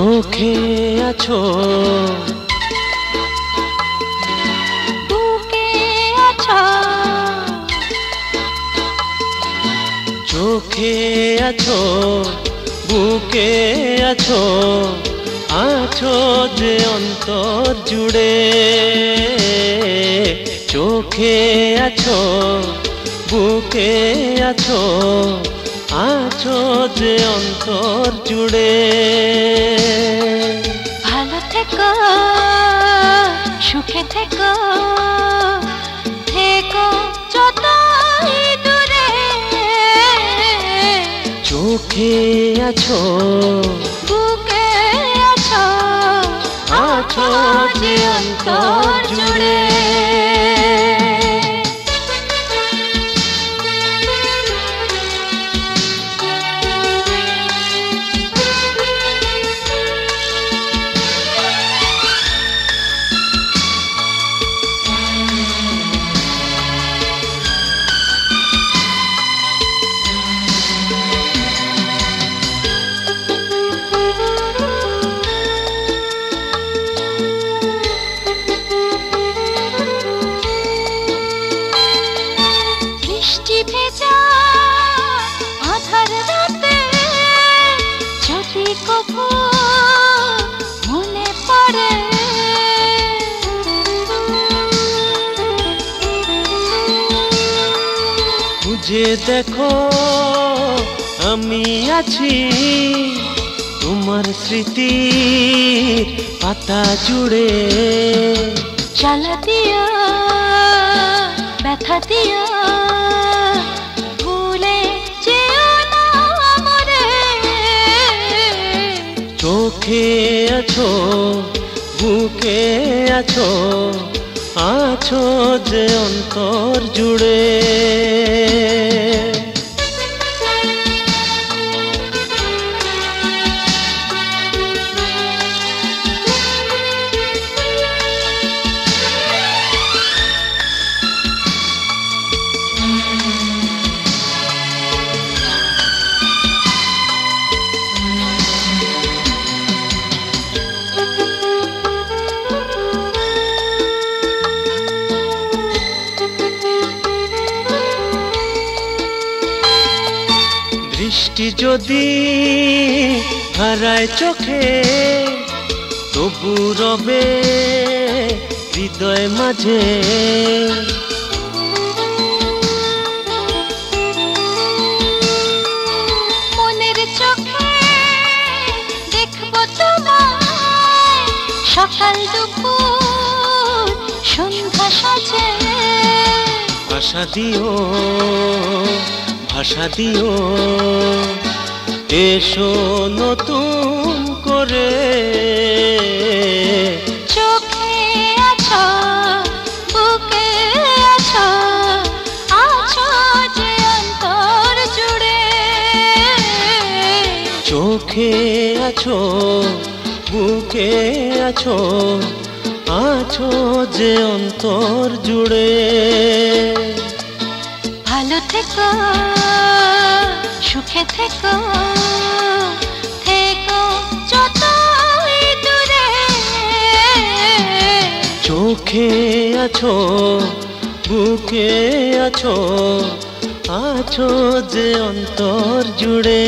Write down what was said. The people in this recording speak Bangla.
চোখে আছো, বুকে আছো, চোখে আছো, বুকে আছো, আছো যে অন্তর জুড়ে। চোখে আছো, বুকে আছো, আছো যে অন্তর জুড়ে। ভালো থেকো, সুখে থেকো, থেকো যতই দূরে। চোখে আছো, বুকে আছো, আছো যে অন্তর জুড়ে। বৃষ্টি ভেজা আধার রাতে যদি কবু মনে পড়ে, খুঁজে দেখো আমি আছি তোমার স্মৃতি পাতা জুড়ে। জ্বালা দিও, ব্যথা দিও, ভুলে যেও না মরে। চোখে আছো, বুকে আছো, আছো যে অন্তর জুড়ে। বৃষ্টি যদি হারায় চোখে, তবু রবে হৃদয় মাঝে। মনের চোখে দেখবো তোমায়, সকাল দুপুর সন্ধ্যা সাজে। আশা দিও, ভাষা দিও, এসো নতুন করে। চোখে আছো, বুকে আছো, আছো যে অন্তর জুড়ে। চোখে আছো, বুকে আছো, আছো যে অন্তর জুড়ে। ভালো থেকো, সুখে থেকো, থেকো যতই দূরে। চোখে আছো, বুকে আছো, আছো যে অন্তর জুড়ে।